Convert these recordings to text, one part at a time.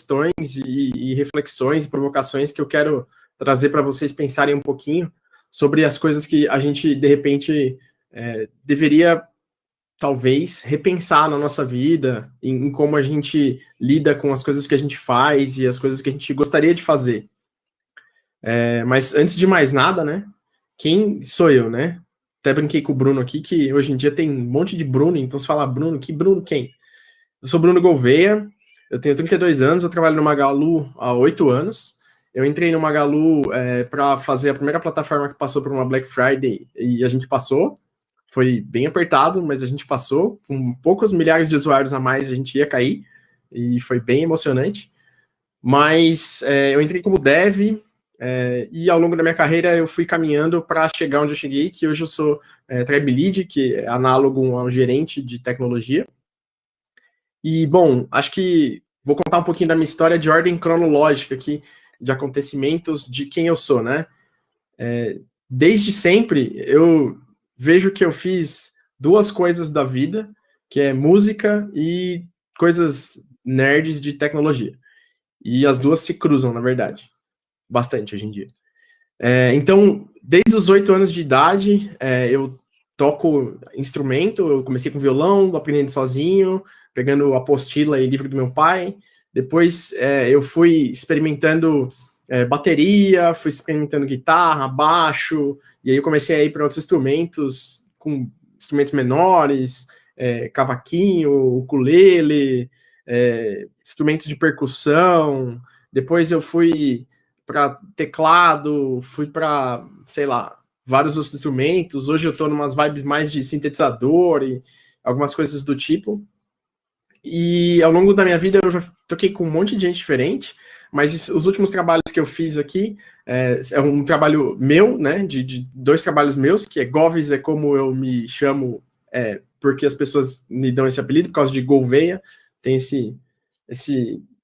questões e reflexões e provocações que eu quero trazer para vocês pensarem um pouquinho sobre as coisas que a gente, de repente, deveria, talvez, repensar na nossa vida, em como a gente lida com as coisas que a gente faz e as coisas que a gente gostaria de fazer. Mas antes de mais nada, né? Quem sou eu, né? Até brinquei com o Bruno aqui, que hoje em dia tem um monte de Bruno, então se falar Bruno, que Bruno quem? Eu sou Bruno Gouveia, eu tenho 32 anos, eu trabalho no Magalu há 8 anos. Eu entrei no Magalu para fazer a primeira plataforma que passou por uma Black Friday e a gente passou. Foi bem apertado, mas a gente passou. Com poucos milhares de usuários a mais, a gente ia cair e foi bem emocionante. Mas eu entrei como dev e ao longo da minha carreira eu fui caminhando para chegar onde eu cheguei, que hoje eu sou Tribe Lead, que é análogo a um gerente de tecnologia. E, bom, acho que vou contar um pouquinho da minha história de ordem cronológica aqui, de acontecimentos, de quem eu sou, né? Desde sempre, eu vejo que eu fiz duas coisas da vida, que é música e coisas nerds de tecnologia. E as duas se cruzam, na verdade. Bastante hoje em dia. Então, desde os 8 anos de idade, eu toco instrumento, eu comecei com violão, aprendendo sozinho, pegando apostila e livro do meu pai. Depois eu fui experimentando bateria, fui experimentando guitarra, baixo, e aí eu comecei a ir para outros instrumentos, com instrumentos menores, cavaquinho, ukulele, instrumentos de percussão. Depois eu fui para teclado, fui para, sei lá, vários outros instrumentos. Hoje eu estou em umas vibes mais de sintetizador e algumas coisas do tipo. E ao longo da minha vida eu já toquei com um monte de gente diferente, mas os últimos trabalhos que eu fiz aqui é um trabalho meu, né, de 2 trabalhos meus, que é Goves, é como eu me chamo, porque as pessoas me dão esse apelido, por causa de Gouveia, tem esse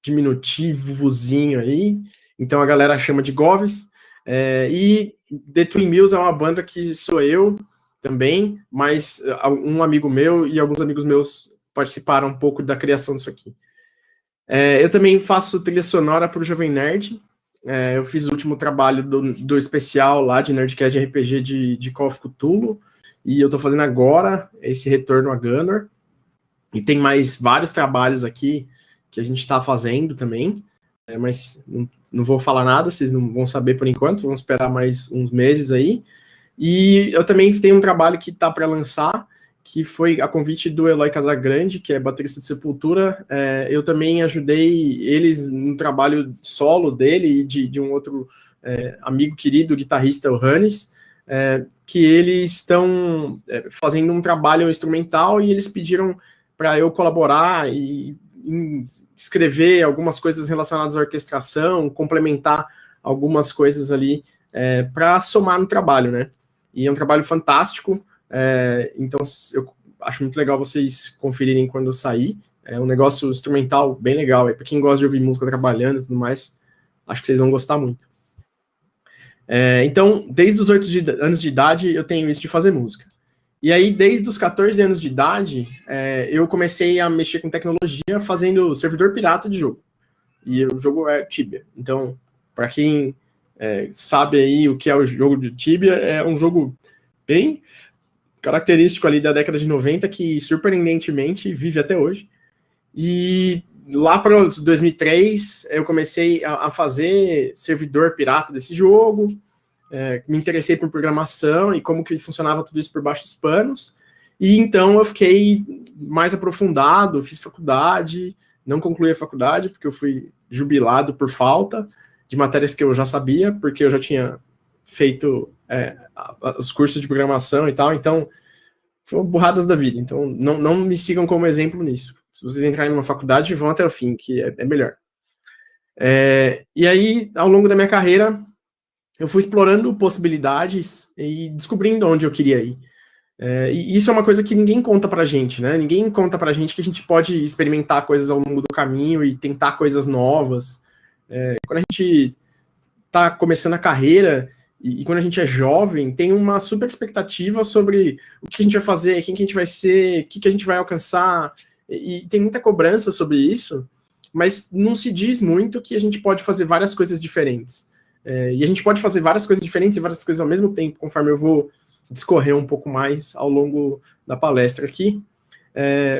diminutivozinho aí, então a galera chama de Goves. E The Twin Mills é uma banda que sou eu também, mas um amigo meu e alguns amigos meus participaram um pouco da criação disso aqui. Eu também faço trilha sonora para o Jovem Nerd. Eu fiz o último trabalho do especial lá de Nerdcast de RPG de Call of Cthulhu, e eu estou fazendo agora esse retorno a Gunner. E tem mais vários trabalhos aqui que a gente está fazendo também, mas não vou falar nada, vocês não vão saber por enquanto, vamos esperar mais uns meses aí. E eu também tenho um trabalho que está para lançar, que foi a convite do Eloy Casagrande, que é baterista de Sepultura. Eu também ajudei eles no trabalho solo dele e de um outro amigo querido, guitarrista, o Hannes, que eles estão fazendo um trabalho instrumental e eles pediram para eu colaborar e escrever algumas coisas relacionadas à orquestração, complementar algumas coisas ali para somar no trabalho, né? E é um trabalho fantástico. Então eu acho muito legal vocês conferirem quando eu sair. É um negócio instrumental bem legal. Para quem gosta de ouvir música trabalhando e tudo mais, acho que vocês vão gostar muito. Então, desde os 8 anos de idade, eu tenho isso de fazer música. E aí, desde os 14 anos de idade, eu comecei a mexer com tecnologia fazendo servidor pirata de jogo. E o jogo é Tibia. Então, para quem sabe aí o que é o jogo de Tibia, é um jogo bem característico ali da década de 90, que surpreendentemente vive até hoje. E lá para 2003, eu comecei a fazer servidor pirata desse jogo, me interessei por programação e como que funcionava tudo isso por baixo dos panos, e então eu fiquei mais aprofundado, fiz faculdade, não concluí a faculdade, porque eu fui jubilado por falta de matérias que eu já sabia, porque eu já tinha feito os cursos de programação e tal, então foram burradas da vida. Então não me sigam como exemplo nisso. Se vocês entrarem numa faculdade, vão até o fim, que é melhor. E aí, ao longo da minha carreira, eu fui explorando possibilidades e descobrindo onde eu queria ir. E isso é uma coisa que ninguém conta pra gente, né? Ninguém conta pra gente que a gente pode experimentar coisas ao longo do caminho e tentar coisas novas. Quando a gente tá começando a carreira e quando a gente é jovem, tem uma super expectativa sobre o que a gente vai fazer, quem que a gente vai ser, o que a gente vai alcançar, e tem muita cobrança sobre isso. mas não se diz muito que a gente pode fazer várias coisas diferentes. E a gente pode fazer várias coisas diferentes e várias coisas ao mesmo tempo, conforme eu vou discorrer um pouco mais ao longo da palestra aqui.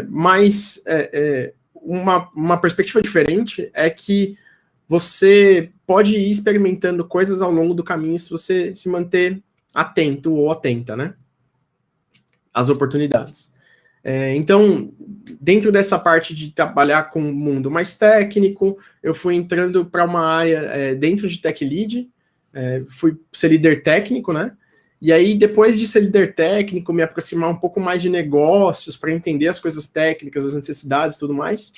Mas uma perspectiva diferente é que você pode ir experimentando coisas ao longo do caminho se você se manter atento ou atenta, né? Às oportunidades. Então, dentro dessa parte de trabalhar com um mundo mais técnico, eu fui entrando para uma área dentro de Tech Lead, fui ser líder técnico, né? E aí, depois de ser líder técnico, me aproximar um pouco mais de negócios, para entender as coisas técnicas, as necessidades e tudo mais,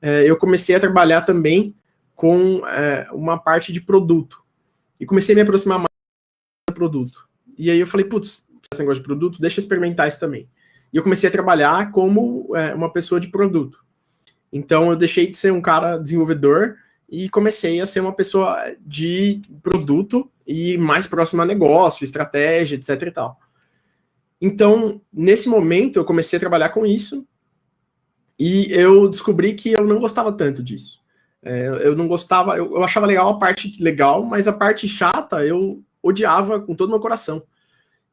eu comecei a trabalhar também com uma parte de produto. E comecei a me aproximar mais do produto. E aí eu falei, putz, esse negócio de produto, deixa eu experimentar isso também. E eu comecei a trabalhar como uma pessoa de produto. Então, eu deixei de ser um cara desenvolvedor e comecei a ser uma pessoa de produto e mais próxima a negócio, estratégia, etc e tal. Então, nesse momento, eu comecei a trabalhar com isso e eu descobri que eu não gostava tanto disso. Eu não gostava, eu achava legal a parte legal, mas a parte chata eu odiava com todo o meu coração.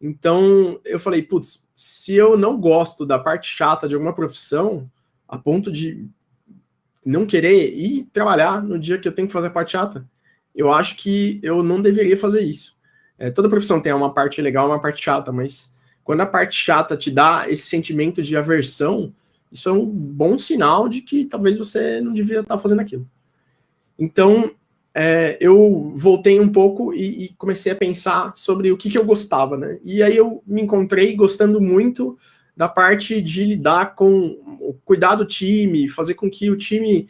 Então, eu falei, putz, se eu não gosto da parte chata de alguma profissão, a ponto de não querer ir trabalhar no dia que eu tenho que fazer a parte chata, eu acho que eu não deveria fazer isso. Toda profissão tem uma parte legal e uma parte chata, mas quando a parte chata te dá esse sentimento de aversão, isso é um bom sinal de que talvez você não devia estar fazendo aquilo. Então, eu voltei um pouco e comecei a pensar sobre o que eu gostava, né? E aí eu me encontrei gostando muito da parte de lidar com cuidar do time, fazer com que o time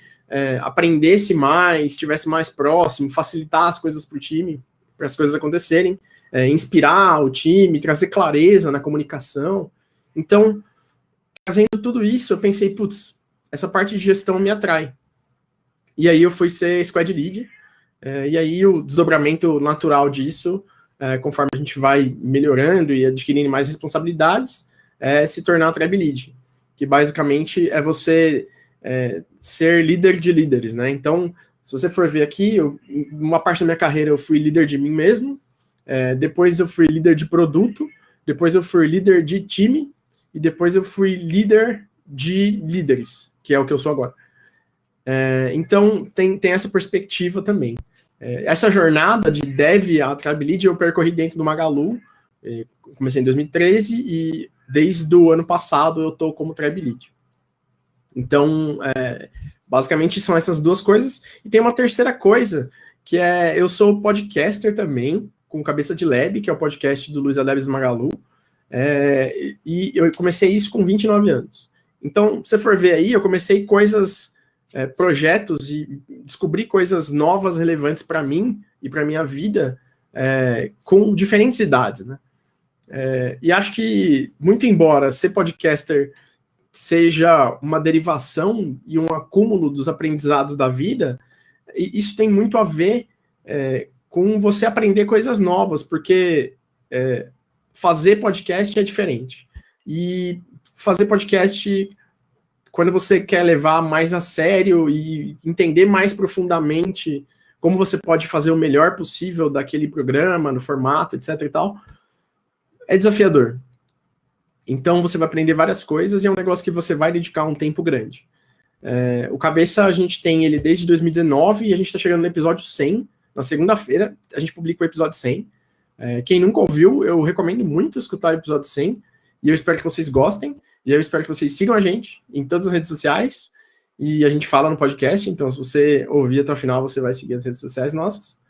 aprendesse mais, estivesse mais próximo, facilitar as coisas para o time, para as coisas acontecerem, inspirar o time, trazer clareza na comunicação. Então, fazendo tudo isso, eu pensei, putz, essa parte de gestão me atrai. E aí eu fui ser squad lead, e aí o desdobramento natural disso, conforme a gente vai melhorando e adquirindo mais responsabilidades, se tornar tribe lead, que basicamente é você ser líder de líderes, né? Então, se você for ver aqui, uma parte da minha carreira eu fui líder de mim mesmo, depois eu fui líder de produto, depois eu fui líder de time, e depois eu fui líder de líderes, que é o que eu sou agora. Então, tem essa perspectiva também. Essa jornada de dev a tribe lead eu percorri dentro do Magalu, comecei em 2013 e desde o ano passado eu estou como tribe lead. Então, basicamente são essas duas coisas. E tem uma terceira coisa, que eu sou podcaster também, com Cabeça de Lab, que é o podcast do Luiz Alebes do Magalu, e eu comecei isso com 29 anos. Então, se você for ver aí, eu comecei projetos e descobri coisas novas, relevantes para mim e para minha vida, com diferentes idades, né? E acho que, muito embora ser podcaster seja uma derivação e um acúmulo dos aprendizados da vida, isso tem muito a ver com você aprender coisas novas, porque fazer podcast é diferente. E fazer podcast, quando você quer levar mais a sério e entender mais profundamente como você pode fazer o melhor possível daquele programa, no formato, etc e tal, é desafiador. Então você vai aprender várias coisas e é um negócio que você vai dedicar um tempo grande. O Cabeça, a gente tem ele desde 2019 e a gente está chegando no episódio 100. Na segunda-feira, a gente publica o episódio 100. Quem nunca ouviu, eu recomendo muito escutar o episódio 100. E eu espero que vocês gostem. E eu espero que vocês sigam a gente em todas as redes sociais. E a gente fala no podcast, então se você ouvir até o final, você vai seguir as redes sociais nossas.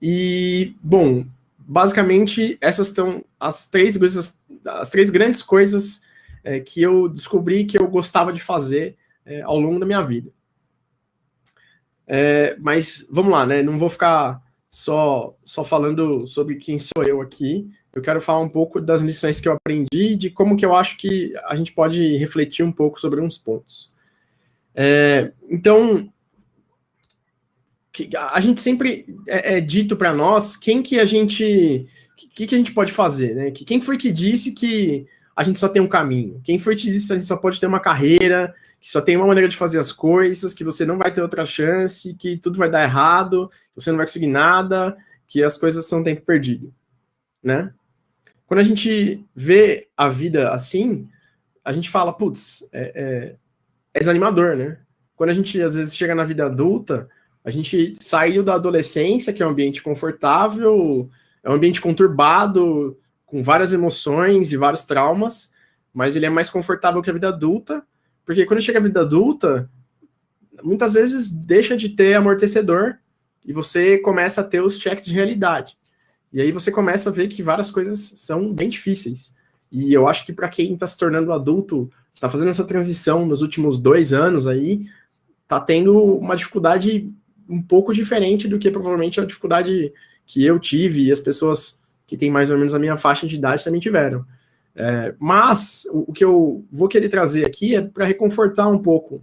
E, bom, basicamente, essas estão as três grandes coisas que eu descobri que eu gostava de fazer ao longo da minha vida. Mas vamos lá, né? Não vou ficar só falando sobre quem sou eu aqui. Eu quero falar um pouco das lições que eu aprendi, de como que eu acho que a gente pode refletir um pouco sobre uns pontos. Então, a gente sempre dito para nós quem que a gente pode fazer, né? Quem foi que disse que a gente só tem um caminho. Quem for desista, a gente só pode ter uma carreira, que só tem uma maneira de fazer as coisas, que você não vai ter outra chance, que tudo vai dar errado, que você não vai conseguir nada, que as coisas são tempo perdido, né? Quando a gente vê a vida assim, a gente fala, putz, é desanimador, né? Quando a gente, às vezes, chega na vida adulta, a gente saiu da adolescência, que é um ambiente confortável, é um ambiente conturbado, com várias emoções e vários traumas, mas ele é mais confortável que a vida adulta, porque quando chega a vida adulta, muitas vezes deixa de ter amortecedor e você começa a ter os checks de realidade. E aí você começa a ver que várias coisas são bem difíceis. E eu acho que para quem está se tornando adulto, está fazendo essa transição nos últimos 2 anos aí, está tendo uma dificuldade um pouco diferente do que provavelmente a dificuldade que eu tive e as pessoas que têm mais ou menos a minha faixa de idade também tiveram. Mas o que eu vou querer trazer aqui é para reconfortar um pouco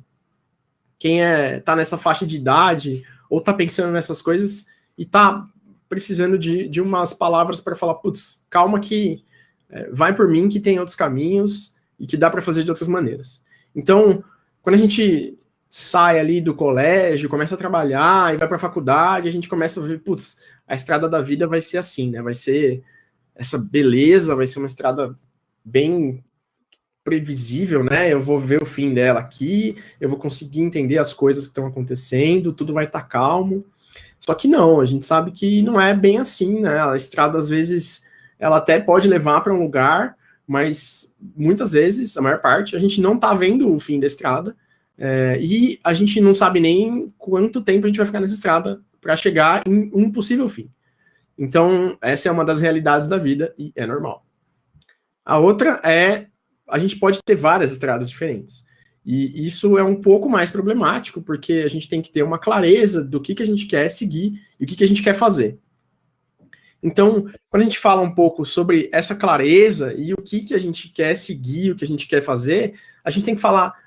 quem está nessa faixa de idade ou está pensando nessas coisas e está precisando de umas palavras para falar, putz, calma que vai por mim que tem outros caminhos e que dá para fazer de outras maneiras. Então, quando a gente sai ali do colégio, começa a trabalhar e vai para a faculdade, a gente começa a ver, putz, a estrada da vida vai ser assim, né? Vai ser essa beleza, vai ser uma estrada bem previsível, né? Eu vou ver o fim dela aqui, eu vou conseguir entender as coisas que estão acontecendo, tudo vai estar calmo. Só que não, a gente sabe que não é bem assim, né? A estrada, às vezes, ela até pode levar para um lugar, mas muitas vezes, a maior parte, a gente não está vendo o fim da estrada, e a gente não sabe nem quanto tempo a gente vai ficar nessa estrada para chegar em um possível fim. Então, essa é uma das realidades da vida e é normal. A outra a gente pode ter várias estradas diferentes. E isso é um pouco mais problemático, porque a gente tem que ter uma clareza do que a gente quer seguir e o que a gente quer fazer. Então, quando a gente fala um pouco sobre essa clareza e o que a gente quer seguir, o que a gente quer fazer, a gente tem que falar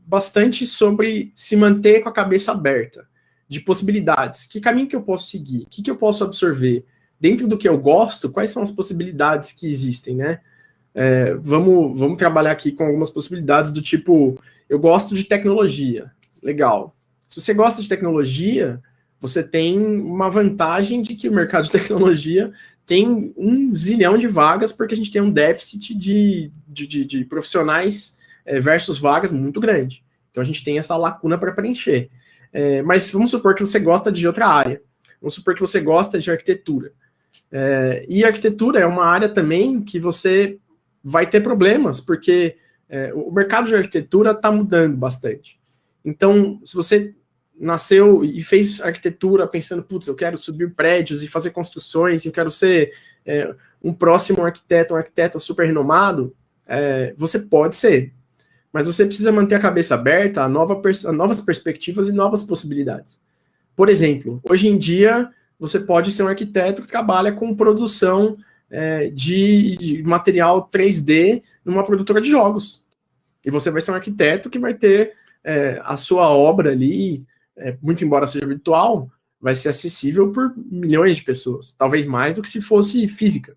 bastante sobre se manter com a cabeça aberta, de possibilidades. Que caminho que eu posso seguir? O que eu posso absorver? Dentro do que eu gosto, quais são as possibilidades que existem, né? Vamos trabalhar aqui com algumas possibilidades do tipo, eu gosto de tecnologia, legal. Se você gosta de tecnologia, você tem uma vantagem de que o mercado de tecnologia tem 1 zilhão de vagas, porque a gente tem um déficit de profissionais versus vagas muito grande. Então a gente tem essa lacuna para preencher. Mas vamos supor que você gosta de outra área. Vamos supor que você gosta de arquitetura. E arquitetura é uma área também que você vai ter problemas, porque o mercado de arquitetura está mudando bastante. Então, se você nasceu e fez arquitetura pensando, putz, eu quero subir prédios e fazer construções, eu quero ser um próximo arquiteto, um arquiteto super renomado, você pode ser. Mas você precisa manter a cabeça aberta a novas perspectivas e novas possibilidades. Por exemplo, hoje em dia, você pode ser um arquiteto que trabalha com produção de material 3D numa produtora de jogos. E você vai ser um arquiteto que vai ter a sua obra ali, muito embora seja virtual, vai ser acessível por milhões de pessoas. Talvez mais do que se fosse física.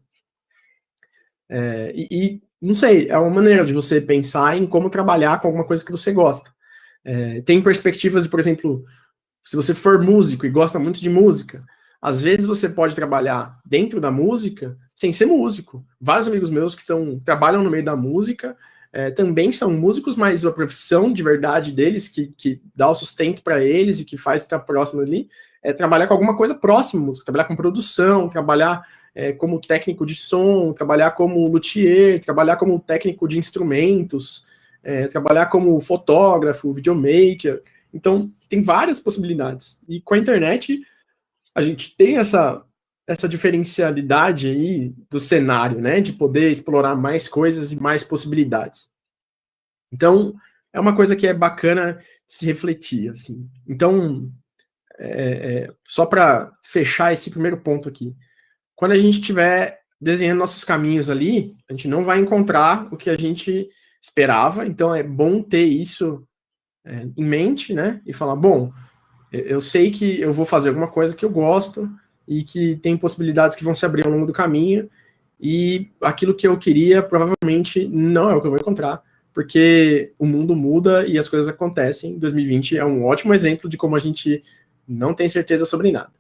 Não sei, é uma maneira de você pensar em como trabalhar com alguma coisa que você gosta. Tem perspectivas de, por exemplo, se você for músico e gosta muito de música, às vezes você pode trabalhar dentro da música sem ser músico. Vários amigos meus que trabalham no meio da música também são músicos, mas a profissão de verdade deles, que dá o sustento para eles e que faz estar próximo ali, é trabalhar com alguma coisa próxima à música, trabalhar com produção, trabalhar como técnico de som, trabalhar como luthier, trabalhar como técnico de instrumentos, trabalhar como fotógrafo, videomaker. Então, tem várias possibilidades. E com a internet, a gente tem essa diferencialidade aí do cenário, né, de poder explorar mais coisas e mais possibilidades. Então, é uma coisa que é bacana de se refletir, assim. Então, só para fechar esse primeiro ponto aqui, quando a gente estiver desenhando nossos caminhos ali, a gente não vai encontrar o que a gente esperava, então é bom ter isso em mente, né, e falar, bom, eu sei que eu vou fazer alguma coisa que eu gosto e que tem possibilidades que vão se abrir ao longo do caminho, e aquilo que eu queria provavelmente não é o que eu vou encontrar, porque o mundo muda e as coisas acontecem. 2020 é um ótimo exemplo de como a gente não tem certeza sobre nada.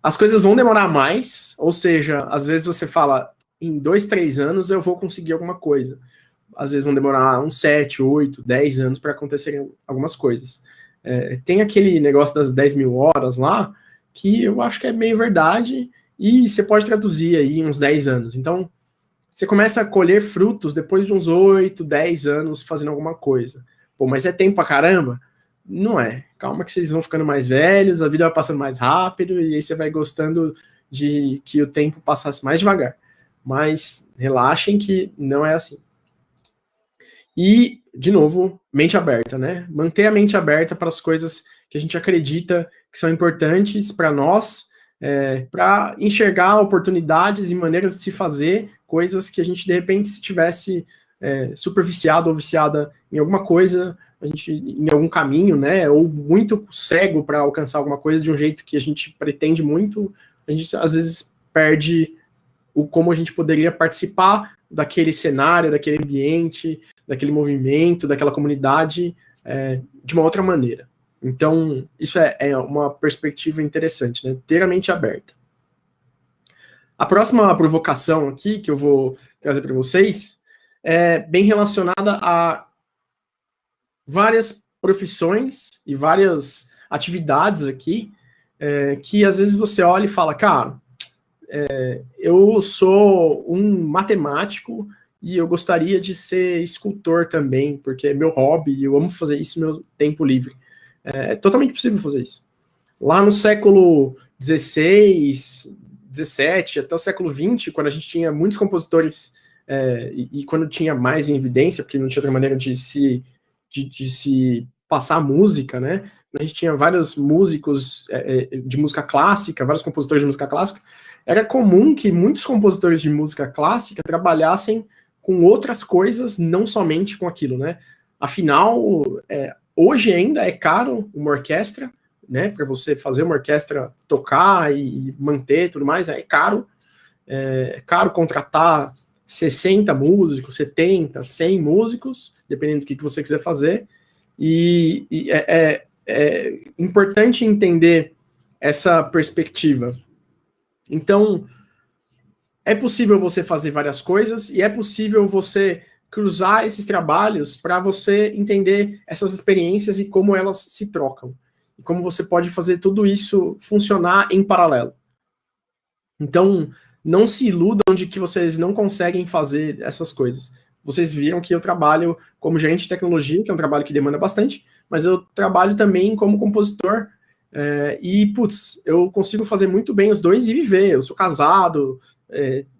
As coisas vão demorar mais, ou seja, às vezes você fala, em 2, 3 anos eu vou conseguir alguma coisa. Às vezes vão demorar uns 7, 8, 10 anos para acontecerem algumas coisas. Tem aquele negócio das 10 mil horas lá, que eu acho que é meio verdade, e você pode traduzir aí uns 10 anos. Então, você começa a colher frutos depois de uns 8, 10 anos fazendo alguma coisa. Pô, mas é tempo pra caramba? Não é. Calma que vocês vão ficando mais velhos, a vida vai passando mais rápido, e aí você vai gostando de que o tempo passasse mais devagar. Mas relaxem que não é assim. E, de novo, mente aberta, né? Manter a mente aberta para as coisas que a gente acredita que são importantes para nós, para enxergar oportunidades e maneiras de se fazer coisas que a gente, de repente, se tivesse super viciado ou viciada em alguma coisa, a gente, em algum caminho, né? Ou muito cego para alcançar alguma coisa de um jeito que a gente pretende muito, a gente, às vezes, perde o como a gente poderia participar daquele cenário, daquele ambiente, daquele movimento, daquela comunidade, de uma outra maneira. Então, isso é uma perspectiva interessante, né? Ter a mente aberta. A próxima provocação aqui, que eu vou trazer para vocês, é bem relacionada a várias profissões e várias atividades aqui, que às vezes você olha e fala, cara, eu sou um matemático e eu gostaria de ser escultor também, porque é meu hobby e eu amo fazer isso no meu tempo livre. É totalmente possível fazer isso. Lá no século XVI, XVII, até o século XX, quando a gente tinha muitos compositores e quando tinha mais em evidência, porque não tinha outra maneira de se passar música, né? A gente tinha vários músicos de música clássica, vários compositores de música clássica. Era comum que muitos compositores de música clássica trabalhassem com outras coisas, não somente com aquilo, né? Afinal, hoje ainda é caro uma orquestra, né? Para você fazer uma orquestra tocar e manter tudo mais, é caro. É caro contratar 60 músicos, 70, 100 músicos, dependendo do que você quiser fazer. E é importante entender essa perspectiva. Então, é possível você fazer várias coisas e é possível você cruzar esses trabalhos para você entender essas experiências e como elas se trocam. E como você pode fazer tudo isso funcionar em paralelo. Então, não se iludam de que vocês não conseguem fazer essas coisas. Vocês viram que eu trabalho como gerente de tecnologia, que é um trabalho que demanda bastante, mas eu trabalho também como compositor. E, putz, eu consigo fazer muito bem os dois e viver. Eu sou casado,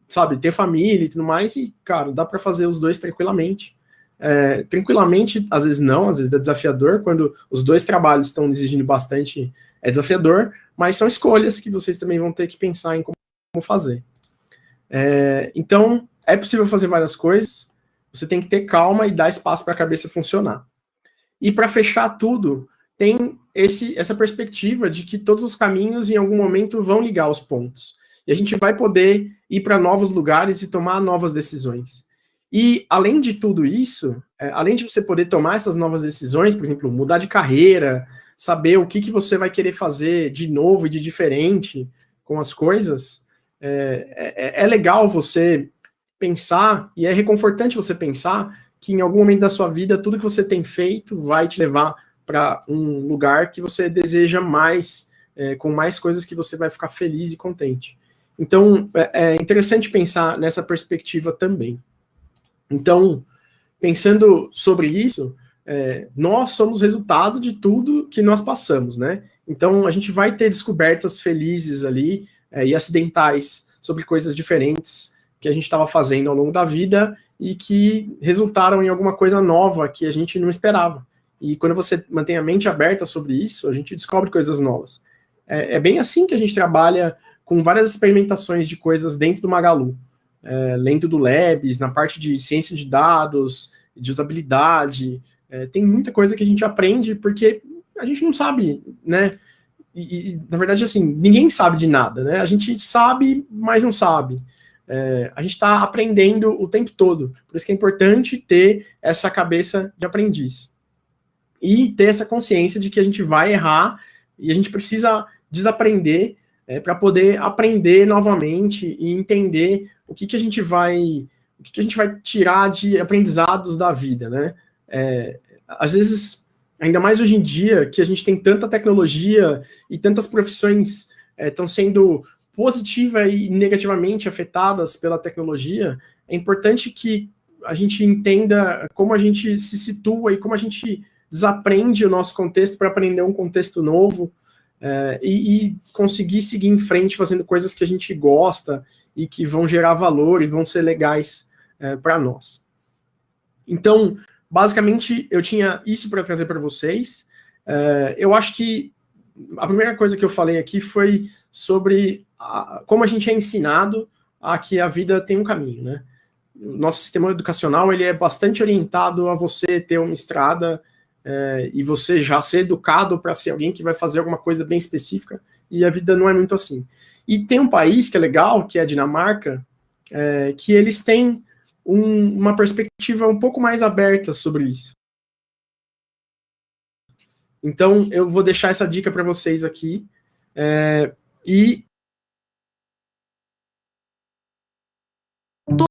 sabe, ter família e tudo mais, e, cara, dá para fazer os dois tranquilamente. Tranquilamente, às vezes não, às vezes é desafiador. Quando os dois trabalhos estão exigindo bastante, é desafiador, mas são escolhas que vocês também vão ter que pensar em como fazer. Então, é possível fazer várias coisas, você tem que ter calma e dar espaço para a cabeça funcionar. E para fechar tudo, tem essa perspectiva de que todos os caminhos, em algum momento, vão ligar os pontos. E a gente vai poder ir para novos lugares e tomar novas decisões. E, além de tudo isso, além de você poder tomar essas novas decisões, por exemplo, mudar de carreira, saber o que você vai querer fazer de novo e de diferente com as coisas, é legal você pensar, e é reconfortante você pensar que em algum momento da sua vida, tudo que você tem feito vai te levar para um lugar que você deseja mais, com mais coisas que você vai ficar feliz e contente. Então, é interessante pensar nessa perspectiva também. Então, pensando sobre isso, nós somos resultado de tudo que nós passamos, né? Então, a gente vai ter descobertas felizes ali e acidentais sobre coisas diferentes que a gente estava fazendo ao longo da vida e que resultaram em alguma coisa nova que a gente não esperava. E quando você mantém a mente aberta sobre isso, a gente descobre coisas novas. É bem assim que a gente trabalha com várias experimentações de coisas dentro do Magalu. Dentro do Labs, na parte de ciência de dados, de usabilidade. Tem muita coisa que a gente aprende porque a gente não sabe, né? E, na verdade, assim, ninguém sabe de nada, né? A gente sabe, mas não sabe. a gente está aprendendo o tempo todo. Por isso que é importante ter essa cabeça de aprendiz. E ter essa consciência de que a gente vai errar e a gente precisa desaprender para poder aprender novamente e entender o que a gente vai tirar de aprendizados da vida, né? Às vezes, ainda mais hoje em dia, que a gente tem tanta tecnologia e tantas profissões estão sendo positiva e negativamente afetadas pela tecnologia, é importante que a gente entenda como a gente se situa e como a gente desaprende o nosso contexto para aprender um contexto novo e conseguir seguir em frente fazendo coisas que a gente gosta e que vão gerar valor e vão ser legais para nós. Então, basicamente, eu tinha isso para trazer para vocês. Eu acho que a primeira coisa que eu falei aqui foi sobre como a gente é ensinado a que a vida tem um caminho, né? O nosso sistema educacional ele é bastante orientado a você ter uma estrada e você já ser educado para ser alguém que vai fazer alguma coisa bem específica, e a vida não é muito assim. E tem um país que é legal, que é a Dinamarca, que eles têm uma perspectiva um pouco mais aberta sobre isso. Então, eu vou deixar essa dica para vocês aqui. E